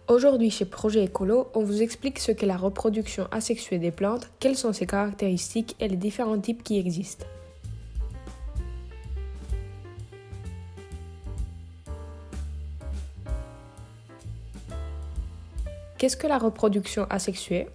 Aujourd'hui chez Projet Écolo, on vous explique ce qu'est la reproduction asexuée des plantes, quelles sont ses caractéristiques et les différents types qui existent. Qu'est-ce que la reproduction asexuée?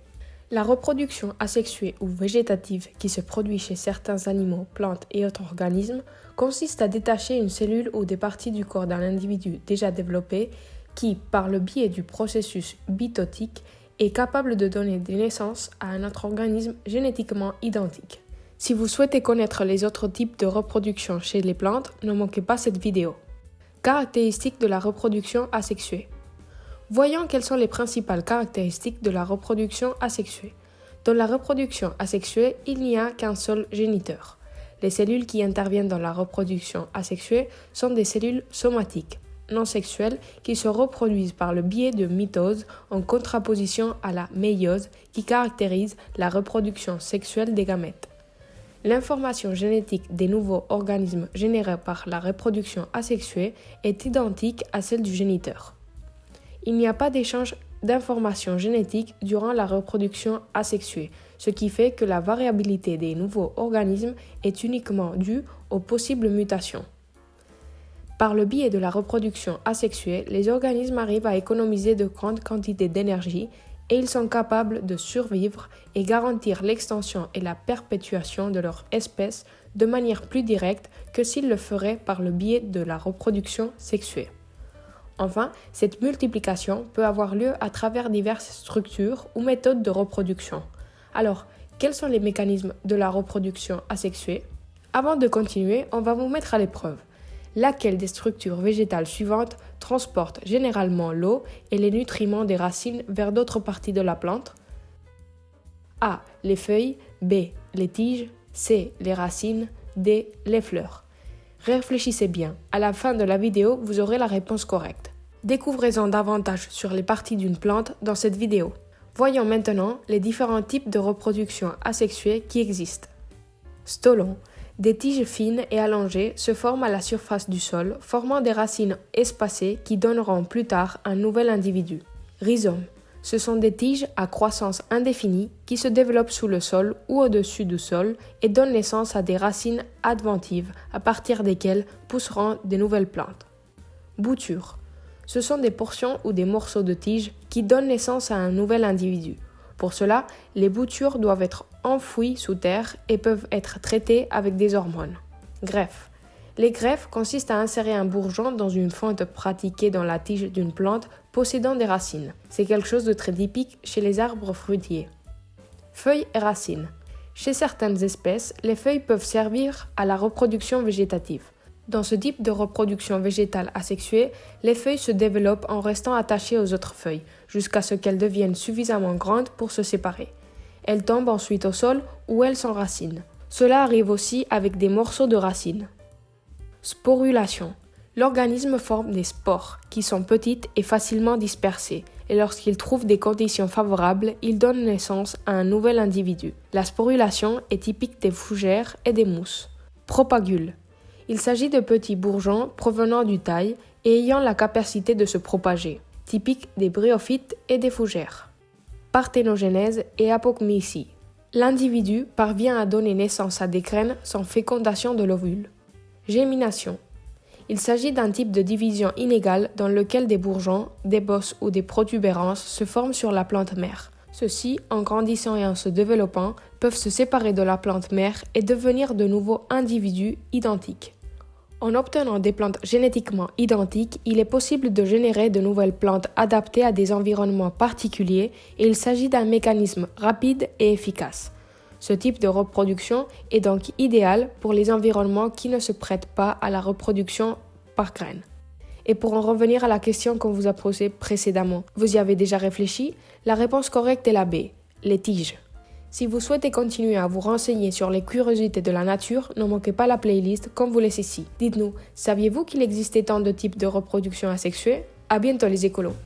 La reproduction asexuée ou végétative qui se produit chez certains animaux, plantes et autres organismes consiste à détacher une cellule ou des parties du corps d'un individu déjà développé qui, par le biais du processus mitotique, est capable de donner naissance à un autre organisme génétiquement identique. Si vous souhaitez connaître les autres types de reproduction chez les plantes, ne manquez pas cette vidéo. Caractéristiques de la reproduction asexuée. Voyons quelles sont les principales caractéristiques de la reproduction asexuée. Dans la reproduction asexuée, il n'y a qu'un seul géniteur. Les cellules qui interviennent dans la reproduction asexuée sont des cellules somatiques, non sexuelles, qui se reproduisent par le biais de mitose en contraposition à la méiose qui caractérise la reproduction sexuelle des gamètes. L'information génétique des nouveaux organismes générés par la reproduction asexuée est identique à celle du géniteur. Il n'y a pas d'échange d'informations génétiques durant la reproduction asexuée, ce qui fait que la variabilité des nouveaux organismes est uniquement due aux possibles mutations. Par le biais de la reproduction asexuée, les organismes arrivent à économiser de grandes quantités d'énergie et ils sont capables de survivre et garantir l'extension et la perpétuation de leur espèce de manière plus directe que s'ils le feraient par le biais de la reproduction sexuée. Enfin, cette multiplication peut avoir lieu à travers diverses structures ou méthodes de reproduction. Alors, quels sont les mécanismes de la reproduction asexuée? Avant de continuer, on va vous mettre à l'épreuve. Laquelle des structures végétales suivantes transporte généralement l'eau et les nutriments des racines vers d'autres parties de la plante? A. Les feuilles. B. Les tiges. C. Les racines. D. Les fleurs. Réfléchissez bien. À la fin de la vidéo, vous aurez la réponse correcte. Découvrez-en davantage sur les parties d'une plante dans cette vidéo. Voyons maintenant les différents types de reproduction asexuée qui existent. Stolon. Des tiges fines et allongées se forment à la surface du sol, formant des racines espacées qui donneront plus tard un nouvel individu. Rhizome. Ce sont des tiges à croissance indéfinie qui se développent sous le sol ou au-dessus du sol et donnent naissance à des racines adventives à partir desquelles pousseront des nouvelles plantes. Bouture. Ce sont des portions ou des morceaux de tiges qui donnent naissance à un nouvel individu. Pour cela, les boutures doivent être enfouies sous terre et peuvent être traitées avec des hormones. Greffe. Les greffes consistent à insérer un bourgeon dans une fente pratiquée dans la tige d'une plante possédant des racines. C'est quelque chose de très typique chez les arbres fruitiers. Feuilles et racines. Chez certaines espèces, les feuilles peuvent servir à la reproduction végétative. Dans ce type de reproduction végétale asexuée, les feuilles se développent en restant attachées aux autres feuilles, jusqu'à ce qu'elles deviennent suffisamment grandes pour se séparer. Elles tombent ensuite au sol où elles s'enracinent. Cela arrive aussi avec des morceaux de racines. Sporulation. L'organisme forme des spores, qui sont petites et facilement dispersées, et lorsqu'il trouve des conditions favorables, il donne naissance à un nouvel individu. La sporulation est typique des fougères et des mousses. Propagule. Il s'agit de petits bourgeons provenant du taille et ayant la capacité de se propager, typiques des bryophytes et des fougères. Parthénogenèse et apomycie. L'individu parvient à donner naissance à des graines sans fécondation de l'ovule. Gémination. Il s'agit d'un type de division inégale dans lequel des bourgeons, des bosses ou des protubérances se forment sur la plante mère. Ceux-ci, en grandissant et en se développant, peuvent se séparer de la plante mère et devenir de nouveaux individus identiques. En obtenant des plantes génétiquement identiques, il est possible de générer de nouvelles plantes adaptées à des environnements particuliers et il s'agit d'un mécanisme rapide et efficace. Ce type de reproduction est donc idéal pour les environnements qui ne se prêtent pas à la reproduction par graines. Et pour en revenir à la question qu'on vous a posée précédemment, vous y avez déjà réfléchi? La réponse correcte est la B, les tiges. Si vous souhaitez continuer à vous renseigner sur les curiosités de la nature, ne manquez pas la playlist comme vous laisse ici. Dites-nous, saviez-vous qu'il existait tant de types de reproduction asexuée? À bientôt les écolos!